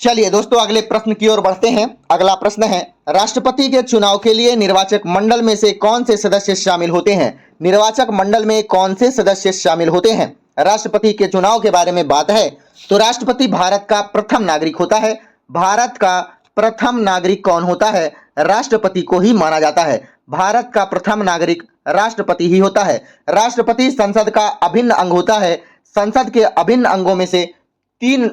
चलिए दोस्तों, अगले प्रश्न की ओर बढ़ते हैं। अगला प्रश्न है, राष्ट्रपति के चुनाव के लिए निर्वाचक मंडल में से कौन से सदस्य शामिल होते हैं? निर्वाचक मंडल में कौन से सदस्य शामिल होते हैं? राष्ट्रपति के चुनाव के बारे में बात है तो राष्ट्रपति भारत का प्रथम नागरिक होता है। भारत का प्रथम नागरिक कौन होता है? राष्ट्रपति को ही माना जाता है। भारत का प्रथम नागरिक राष्ट्रपति ही होता है। राष्ट्रपति संसद का अभिन्न अंग होता है। संसद के अभिन्न अंगों में से तीन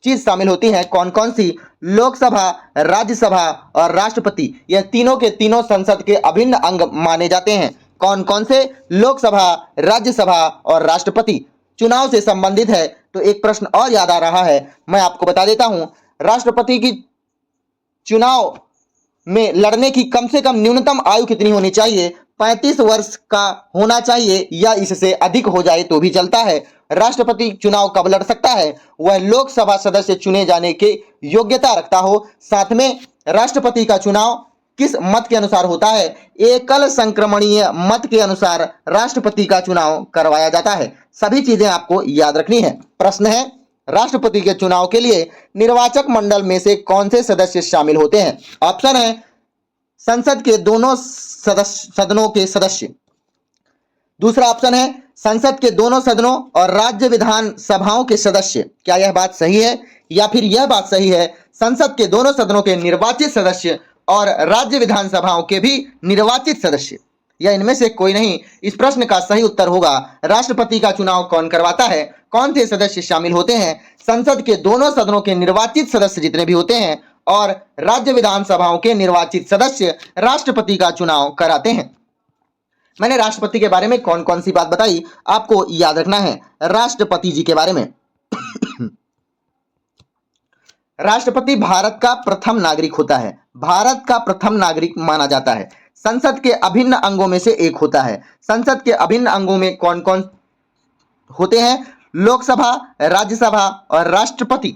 चीज शामिल होती है। कौन कौन सी? लोकसभा, राज्यसभा और राष्ट्रपति। यह तीनों के तीनों संसद के अभिन्न अंग माने जाते हैं। कौन कौन से? लोकसभा, राज्यसभा और राष्ट्रपति। चुनाव से संबंधित है तो एक प्रश्न और याद आ रहा है, मैं आपको बता देता हूं। राष्ट्रपति की चुनाव में लड़ने की कम से कम न्यूनतम आयु कितनी होनी चाहिए? 35 वर्ष का होना चाहिए या इससे अधिक हो जाए तो भी चलता है। राष्ट्रपति चुनाव कब लड़ सकता है? वह लोकसभा सदस्य चुने जाने के योग्यता रखता हो। साथ में राष्ट्रपति का चुनाव किस मत के अनुसार होता है? एकल संक्रमणीय मत के अनुसार राष्ट्रपति का चुनाव करवाया जाता है। सभी चीजें आपको याद रखनी है। प्रश्न है, राष्ट्रपति के चुनाव के लिए निर्वाचक मंडल में से कौन से सदस्य शामिल होते हैं? ऑप्शन है, संसद के दोनों सदनों के सदस्य। दूसरा ऑप्शन है, संसद के दोनों सदनों और राज्य विधान सभाओं के सदस्य। क्या यह बात सही है? या फिर यह बात सही है, संसद के दोनों सदनों के निर्वाचित सदस्य और राज्य विधानसभाओं के भी निर्वाचित सदस्य, या इनमें से कोई नहीं? इस प्रश्न का सही उत्तर होगा, राष्ट्रपति का चुनाव कौन करवाता है? कौन से सदस्य शामिल होते हैं? संसद के दोनों सदनों के निर्वाचित सदस्य जितने भी होते हैं और राज्य विधानसभाओं के निर्वाचित सदस्य राष्ट्रपति का चुनाव कराते हैं। मैंने राष्ट्रपति के बारे में कौन कौन सी बात बताई, आपको याद रखना है। राष्ट्रपति जी के बारे में, राष्ट्रपति भारत का प्रथम नागरिक होता है। भारत का प्रथम नागरिक माना जाता है। संसद के अभिन्न अंगों में से एक होता है। संसद के अभिन्न अंगों में कौन कौन होते हैं? लोकसभा, राज्यसभा और राष्ट्रपति।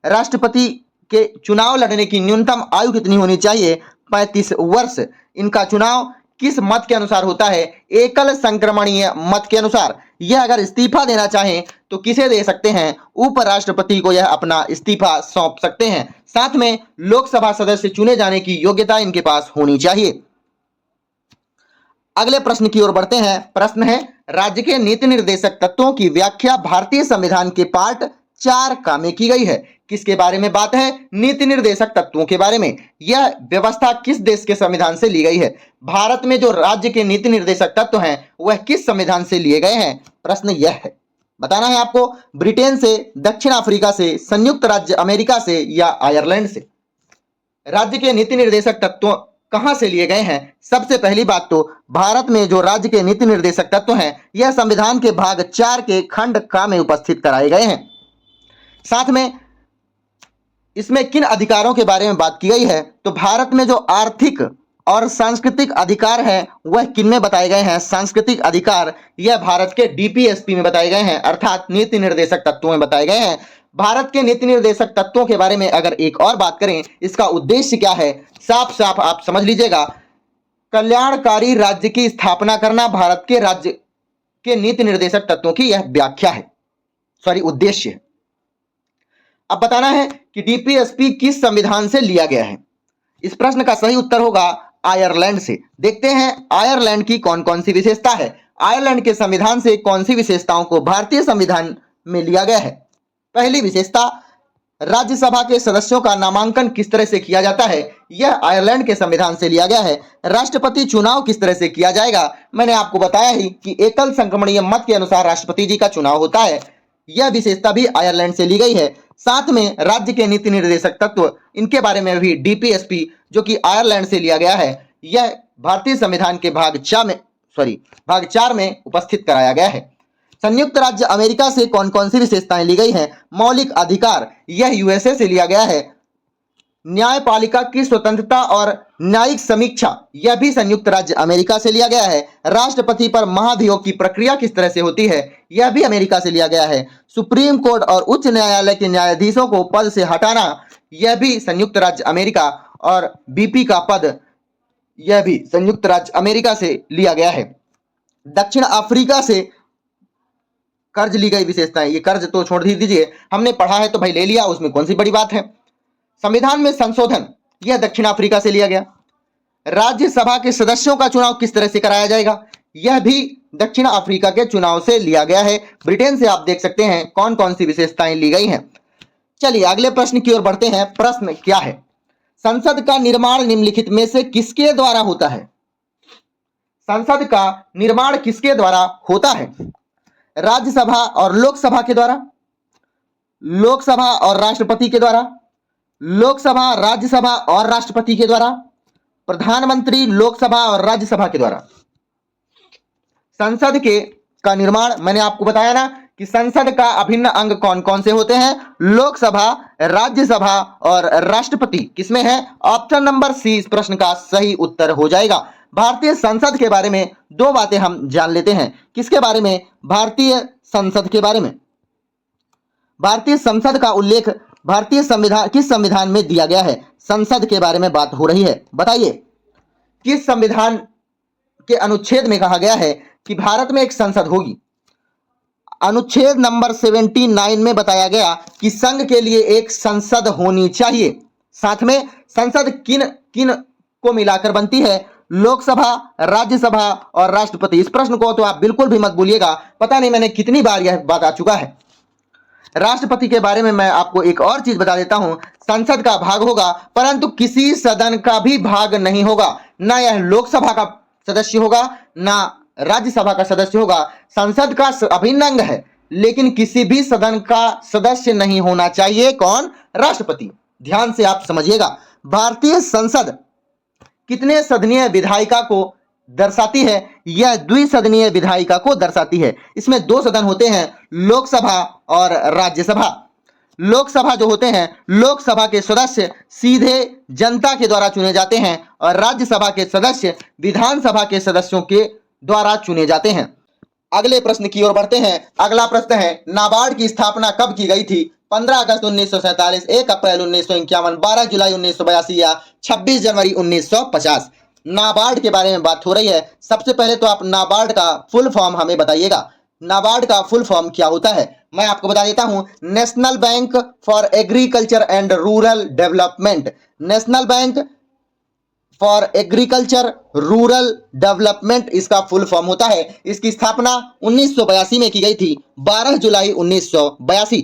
राष्ट्रपति के चुनाव लड़ने की न्यूनतम आयु कितनी होनी चाहिए? 35 वर्ष। इनका चुनाव किस मत के अनुसार होता है? एकल संक्रमणीय मत के अनुसार। यह अगर इस्तीफा देना चाहें तो किसे दे सकते हैं? उपराष्ट्रपति को यह अपना इस्तीफा सौंप सकते हैं। साथ में लोकसभा सदस्य चुने जाने की योग्यता इनके पास होनी चाहिए। अगले प्रश्न की ओर बढ़ते हैं। प्रश्न है, राज्य के नीति निर्देशक तत्वों की व्याख्या भारतीय संविधान के पार्ट 4 का में की गई है। किसके बारे में बात है? नीति निर्देशक तत्वों के बारे में। यह व्यवस्था किस देश के संविधान से ली गई है? भारत में जो राज्य के नीति निर्देशक तत्व हैं वह किस संविधान से लिए गए हैं? प्रश्न यह है, बताना है आपको। ब्रिटेन से, दक्षिण अफ्रीका से, संयुक्त राज्य अमेरिका से या आयरलैंड से। राज्य के नीति निर्देशक तत्व कहां से लिए गए हैं? सबसे पहली बात तो भारत में जो राज्य के नीति निर्देशक तत्व हैं यह संविधान के भाग 4 के खंड क में उपस्थित कराए गए हैं। साथ में इसमें किन अधिकारों के बारे में बात की गई है? तो भारत में जो आर्थिक और सांस्कृतिक अधिकार हैं वह किन में बताए गए हैं? सांस्कृतिक अधिकार यह भारत के डीपीएसपी में बताए गए हैं, अर्थात नीति निर्देशक तत्वों में बताए गए हैं। भारत के नीति निर्देशक तत्वों के बारे में अगर एक और बात करें, इसका उद्देश्य क्या है, साफ साफ आप समझ लीजिएगा। कल्याणकारी राज्य की स्थापना करना भारत के राज्य के नीति निर्देशक तत्वों की यह व्याख्या है, उद्देश्य है। अब बताना है कि डीपीएसपी किस संविधान से लिया गया है। इस प्रश्न का सही उत्तर होगा आयरलैंड से। देखते हैं आयरलैंड की कौन कौन सी विशेषता है। आयरलैंड के संविधान से कौन सी विशेषताओं को भारतीय संविधान में लिया गया है? पहली विशेषता, राज्यसभा के सदस्यों का नामांकन किस तरह से किया जाता है? यह आयरलैंड के संविधान से लिया गया है। राष्ट्रपति चुनाव किस तरह से किया जाएगा? मैंने आपको बताया ही कि एकल संक्रमणीय मत के अनुसार राष्ट्रपति जी का चुनाव होता है। यह विशेषता भी आयरलैंड से ली गई है। साथ में राज्य के नीति निर्देशक तत्व, इनके बारे में भी डीपीएसपी जो कि आयरलैंड से लिया गया है, यह भारतीय संविधान के भाग 4 में उपस्थित कराया गया है। संयुक्त राज्य अमेरिका से कौन कौन सी विशेषताएं ली गई हैं? मौलिक अधिकार, यह यूएसए से लिया गया है। न्यायपालिका की स्वतंत्रता और न्यायिक समीक्षा, यह भी संयुक्त राज्य अमेरिका से लिया गया है। राष्ट्रपति पर महाभियोग की प्रक्रिया किस तरह से होती है? यह भी अमेरिका से लिया गया है। सुप्रीम कोर्ट और उच्च न्यायालय के न्यायाधीशों को पद से हटाना, यह भी संयुक्त राज्य अमेरिका, और बीपी का पद, यह भी संयुक्त राज्य अमेरिका से लिया गया है। दक्षिण अफ्रीका से कर्ज ली गई विशेषताएं, ये कर्ज तो छोड़ दीजिए, हमने पढ़ा है तो भाई ले लिया, उसमें कौन सी बड़ी बात है। संविधान में संशोधन, यह दक्षिण अफ्रीका से लिया गया। राज्यसभा के सदस्यों का चुनाव किस तरह से कराया जाएगा, यह भी दक्षिण अफ्रीका के चुनाव से लिया गया है। ब्रिटेन से आप देख सकते हैं कौन कौन सी विशेषताएं ली गई हैं। चलिए अगले प्रश्न की ओर बढ़ते हैं। प्रश्न क्या है, संसद का निर्माण निम्नलिखित में से किसके द्वारा होता है। संसद का निर्माण किसके द्वारा होता है, राज्यसभा और लोकसभा के द्वारा, लोकसभा और राष्ट्रपति के द्वारा, लोकसभा राज्यसभा और राष्ट्रपति के द्वारा, प्रधानमंत्री लोकसभा और राज्यसभा के द्वारा। संसद के का निर्माण मैंने आपको बताया ना कि संसद का अभिन्न अंग कौन कौन से होते हैं, लोकसभा, राज्यसभा और राष्ट्रपति। किसमें है, ऑप्शन नंबर सी इस प्रश्न का सही उत्तर हो जाएगा। भारतीय संसद के बारे में दो बातें हम जान लेते हैं। किसके बारे में, भारतीय संसद के बारे में। भारतीय संसद का उल्लेख भारतीय संविधान किस संविधान में दिया गया है, संसद के बारे में बात हो रही है। बताइए किस संविधान के अनुच्छेद में कहा गया है कि भारत में एक संसद होगी। अनुच्छेद नंबर 79 में बताया गया कि संघ के लिए एक संसद होनी चाहिए। साथ में संसद किन किन को मिलाकर बनती है, लोकसभा, राज्यसभा और राष्ट्रपति। इस प्रश्न को तो आप बिल्कुल भी मत भूलिएगा, पता नहीं मैंने कितनी बार यह बात आ चुका है। राष्ट्रपति के बारे में मैं आपको एक और चीज बता देता हूं, संसद का भाग होगा परंतु किसी सदन का भी भाग नहीं होगा, ना यह लोकसभा का सदस्य होगा ना राज्यसभा का सदस्य होगा। संसद का अभिन्न अंग है लेकिन किसी भी सदन का सदस्य नहीं होना चाहिए। कौन, राष्ट्रपति। ध्यान से आप समझिएगा, भारतीय संसद कितने सदनीय विधायिका को दर्शाती है, यह द्विसदनीय विधायिका को दर्शाती है। इसमें दो सदन होते हैं, लोकसभा और राज्यसभा। लोकसभा जो होते हैं, लोकसभा के सदस्य सीधे जनता के द्वारा चुने जाते हैं और राज्यसभा के सदस्य विधानसभा के सदस्यों के द्वारा चुने जाते हैं। अगले प्रश्न की ओर बढ़ते हैं। अगला प्रश्न है, नाबार्ड की स्थापना कब की गई थी, 15 अगस्त 1947, 1 अप्रैल 1951, 12 जुलाई 1982 या 26 जनवरी 1950। नाबार्ड के बारे में बात हो रही है। सबसे पहले तो आप नाबार्ड का फुल फॉर्म हमें बताइएगा। नाबार्ड का फुल फॉर्म क्या होता है, मैं आपको बता देता हूं, national bank for agriculture and rural development. National bank for agriculture rural development इसका फुल फॉर्म होता है। इसकी स्थापना 1982 में की गई थी, 12 जुलाई 1982।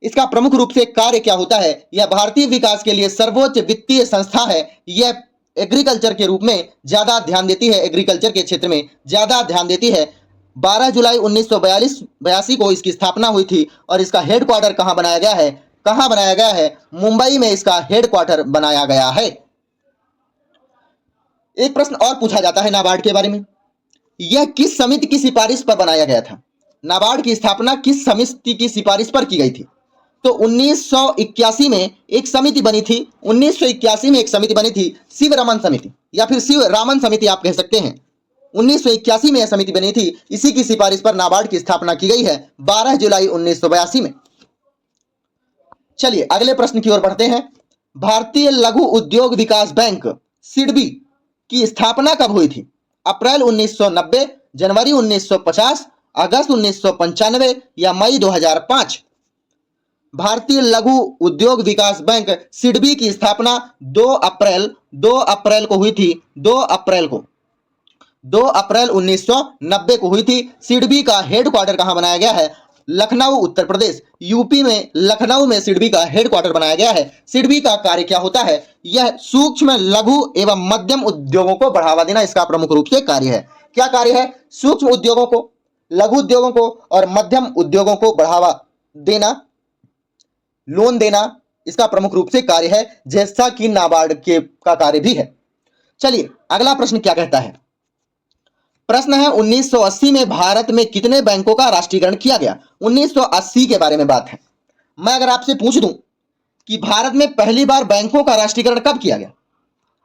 इसका प्रमुख रूप से कार्य क्या होता है, यह भारतीय विकास के लिए सर्वोच्च वित्तीय संस्था है। यह एग्रीकल्चर के रूप में ज्यादा ध्यान देती है, एग्रीकल्चर के क्षेत्र में ज्यादा ध्यान देती है। 12 जुलाई 1982 को इसकी स्थापना हुई थी और इसका हेडक्वार्टर कहां बनाया गया है, कहां बनाया गया है, मुंबई में इसका हेडक्वार्टर बनाया गया है। एक प्रश्न और पूछा जाता है नाबार्ड के बारे में, यह किस समिति की सिफारिश पर बनाया गया था। नाबार्ड की स्थापना किस समिति की सिफारिश पर की गई थी, तो 1981 में एक समिति बनी थी। 1981 में एक समिति बनी थी, शिवरमन समिति या फिर शिव रामन समिति आप कह सकते हैं। 1981 में यह समिति बनी थी, इसी की सिफारिश पर नाबार्ड की स्थापना की गई है 12 जुलाई 1982 में। चलिए अगले प्रश्न की ओर बढ़ते हैं। भारतीय लघु उद्योग विकास बैंक सिडबी की स्थापना कब हुई थी, अप्रैल 1990, जनवरी 1950, अगस्त 1995 या मई 2005। भारतीय लघु उद्योग विकास बैंक सिडबी की स्थापना 2 अप्रैल को हुई थी। 2 अप्रैल 1990 को हुई थी। सिडबी का हेडक्वार्टर कहां बनाया गया है, लखनऊ उत्तर प्रदेश, यूपी में लखनऊ में सिडबी का हेडक्वार्टर बनाया गया है। सिडबी का कार्य क्या होता है, यह सूक्ष्म लघु एवं मध्यम उद्योगों को बढ़ावा देना इसका प्रमुख रूप से कार्य है। क्या कार्य है, सूक्ष्म उद्योगों को, लघु उद्योगों को और मध्यम उद्योगों को बढ़ावा देना, लोन देना इसका प्रमुख रूप से कार्य है, जैसा कि नाबार्ड के का कार्य भी है। चलिए अगला प्रश्न क्या कहता है, प्रश्न है 1980 में भारत में कितने बैंकों का राष्ट्रीयकरण किया गया। 1980 के बारे में बात है। मैं अगर आपसे पूछ दूं कि भारत में पहली बार बैंकों का राष्ट्रीयकरण कब किया गया,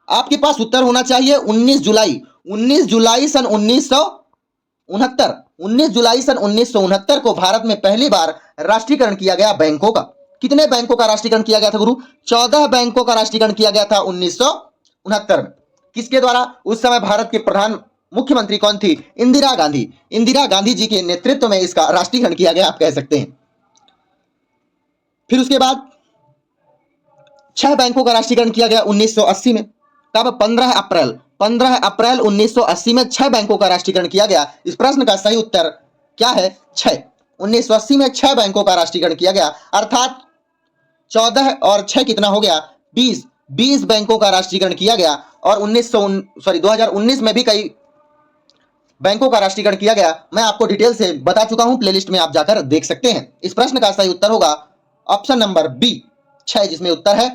आपके पास उत्तर होना चाहिए 19 जुलाई सन 1969। 19 जुलाई सन 1969 को भारत में पहली बार राष्ट्रीयकरण किया गया बैंकों का। कितने बैंकों का राष्ट्रीयकरण किया गया था गुरु, 14 बैंकों का राष्ट्रीयकरण किया गया था 1969 में। किसके द्वारा, उस समय भारत के प्रधानमंत्री मुख्यमंत्री कौन थी? इंदिरा गांधी। इंदिरा गांधी जी के नेतृत्व में इसका राष्ट्रीयकरण किया गया, आप कह सकते हैं। फिर उसके बाद 6 बैंकों का राष्ट्रीयकरण किया गया 1980 में। कब? 15 अप्रैल 1980 में 6 बैंकों का राष्ट्रीयकरण किया गया। इस प्रश्न का सही उत्तर क्या है? 6। 1980 में 6 बैंकों का राष्ट्रीयकरण किया गया, अर्थात 14 और 6 कितना हो गया? 20 बैंकों का राष्ट्रीयकरण किया गया। और 2019 में भी कई बैंकों का राष्ट्रीयकरण किया गया। मैं आपको डिटेल से बता चुका हूं, प्लेलिस्ट में आप जाकर देख सकते हैं। इस प्रश्न का सही उत्तर होगा ऑप्शन नंबर बी, 6, जिसमें उत्तर है।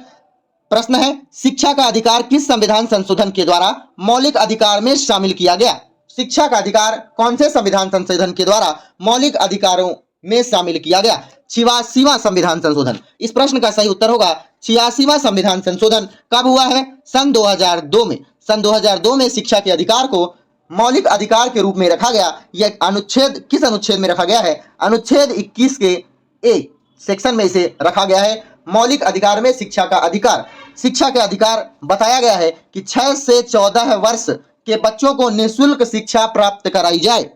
प्रश्न है, शिक्षा का अधिकार किस संविधान संशोधन के द्वारा मौलिक अधिकार में शामिल किया गया? शिक्षा का अधिकार कौन से संविधान संशोधन के द्वारा मौलिक अधिकारों में शामिल किया गया? 86वां संविधान संशोधन। इस प्रश्न का सही उत्तर होगा 86वां संविधान संशोधन। कब हुआ है? सन 2002 में। सन 2002 में शिक्षा के अधिकार को मौलिक अधिकार के रूप में रखा गया। यह अनुच्छेद किस अनुच्छेद में रखा गया है? अनुच्छेद 21 के ए सेक्शन में इसे रखा गया है। मौलिक अधिकार में शिक्षा का अधिकार, शिक्षा का अधिकार बताया गया है कि 6 से 14 वर्ष के बच्चों को निःशुल्क शिक्षा प्राप्त कराई जाए।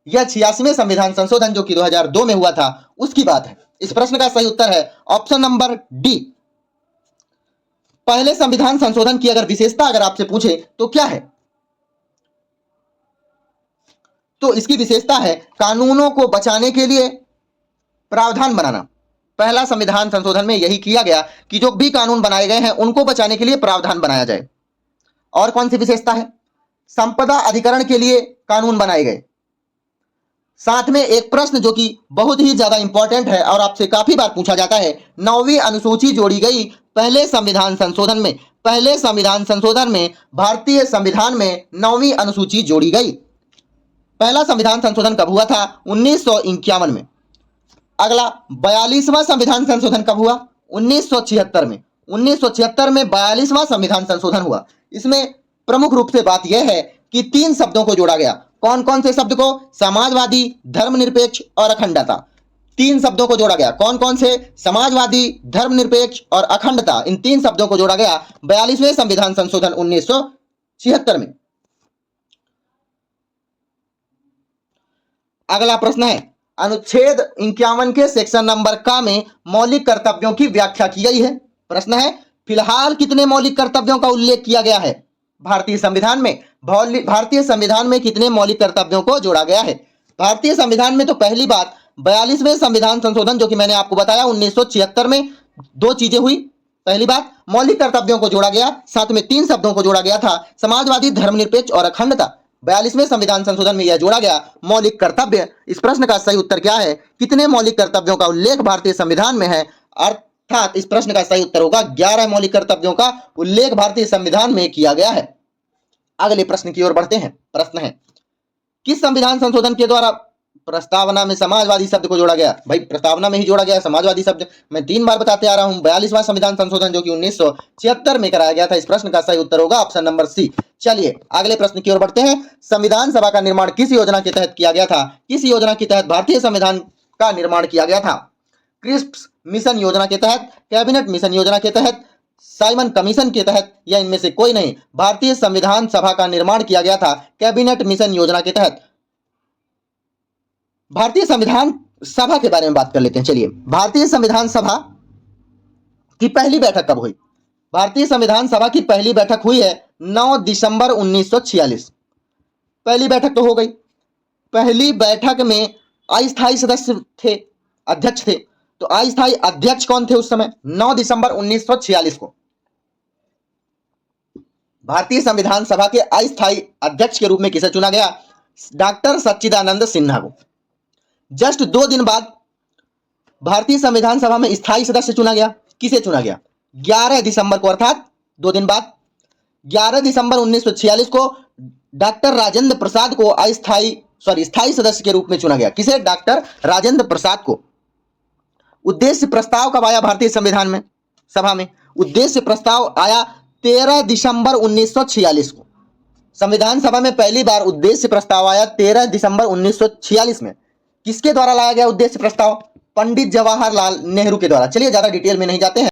यह 86वें संविधान संशोधन जो कि 2002 में हुआ था उसकी बात है। इस प्रश्न का सही उत्तर है ऑप्शन नंबर डी। पहले संविधान संशोधन की अगर विशेषता अगर आपसे पूछे तो क्या है, तो इसकी विशेषता है कानूनों को बचाने के लिए प्रावधान बनाना। पहला संविधान संशोधन में यही किया गया कि जो भी कानून बनाए गए हैं उनको बचाने के लिए प्रावधान बनाया जाए। और कौन सी विशेषता है? संपदा अधिकरण के लिए कानून बनाए गए। साथ में एक प्रश्न जो कि बहुत ही ज्यादा इंपॉर्टेंट है और आपसे काफी बार पूछा जाता है, 9वीं अनुसूची जोड़ी गई पहले संविधान संशोधन में। पहले संविधान संशोधन में भारतीय संविधान में 9वीं अनुसूची जोड़ी गई। पहला संविधान संशोधन कब हुआ था? 1951 में। अगला 42वां संविधान संशोधन कब हुआ? 1976 में। 1976 में 42वां संविधान संशोधन हुआ। इसमें प्रमुख रूप से बात यह है कि 3 शब्दों को जोड़ा गया। कौन कौन से शब्द को? समाजवादी, धर्मनिरपेक्ष और अखंडता। 3 शब्दों को जोड़ा गया। कौन कौन से? समाजवादी, धर्मनिरपेक्ष और अखंडता। इन 3 शब्दों को जोड़ा गया 42वें संविधान संशोधन 1976 में। अगला प्रश्न है, अनुच्छेद 51 के सेक्शन नंबर का में मौलिक कर्तव्यों की व्याख्या की गई है। प्रश्न है, फिलहाल कितने मौलिक कर्तव्यों का उल्लेख किया गया है भारतीय संविधान में? भारतीय संविधान में कितने मौलिक कर्तव्यों को जोड़ा गया है? भारतीय संविधान में तो पहली बात 42वें संविधान संशोधन जो कि मैंने आपको बताया 1976 में 2 चीजें हुई। पहली बात मौलिक कर्तव्यों को जोड़ा गया, साथ में 3 शब्दों को जोड़ा गया था, समाजवादी, धर्मनिरपेक्ष और अखंडता। 42वें संविधान संशोधन में यह जोड़ा गया मौलिक कर्तव्य। इस प्रश्न का सही उत्तर क्या है? कितने मौलिक कर्तव्यों का उल्लेख भारतीय संविधान में है? अर्थात इस प्रश्न का सही उत्तर होगा 11 मौलिक कर्तव्यों का उल्लेख भारतीय संविधान में किया गया है। अगले प्रश्न की ओर बढ़ते हैं। प्रश्न है, किस संविधान संशोधन के द्वारा प्रस्तावना में समाजवादी शब्द को जोड़ा गया? भाई प्रस्तावना में ही जोड़ा गया समाजवादी शब्द। मैं 3 बार बताते आ रहा हूं। 42वां संविधान संशोधन जो कि 1976 में कराया गया था। इस प्रश्न का सही उत्तर होगा ऑप्शन नंबर सी। चलिए अगले प्रश्न की ओर बढ़ते हैं। संविधान सभा का निर्माण किस योजना के तहत किया गया था? किस योजना के तहत भारतीय संविधान का निर्माण किया गया था? क्रिस्प्स मिशन योजना के तहत, कैबिनेट मिशन योजना के तहत, साइमन कमीशन के तहत, या इनमें से कोई नहीं? भारतीय संविधान सभा का निर्माण किया गया था कैबिनेट मिशन योजना के तहत। भारतीय संविधान सभा के बारे में बात कर लेते हैं। चलिए, भारतीय संविधान सभा की पहली बैठक कब हुई? भारतीय संविधान सभा की पहली बैठक हुई है 9 दिसंबर 1946। पहली बैठक तो हो गई। पहली बैठक में अस्थायी सदस्य थे, अध्यक्ष थे। तो अस्थायी अध्यक्ष कौन थे उस समय? 9 दिसंबर 1946 को भारतीय संविधान सभा के अस्थायी अध्यक्ष के रूप में किसे चुना गया? डॉक्टर सच्चिदानंद सिन्हा को। जस्ट 2 दिन बाद भारतीय संविधान सभा में स्थायी सदस्य चुना गया। किसे चुना गया? 11 दिसंबर को, अर्थात 2 दिन बाद 11 दिसंबर 1946 को डॉक्टर राजेंद्र प्रसाद को स्थायी सदस्य के रूप में चुना गया। किसे? डॉक्टर राजेंद्र प्रसाद को। उद्देश्य प्रस्ताव कब आया भारतीय संविधान में सभा में? उद्देश्य प्रस्ताव आया 13 दिसंबर 1946 को। संविधान सभा में पहली बार उद्देश्य प्रस्ताव आया 13 दिसंबर 1946 में। किसके द्वारा लाया गया उद्देश्य प्रस्ताव? पंडित जवाहरलाल नेहरू के द्वारा। चलिए ज्यादा डिटेल में नहीं जाते हैं।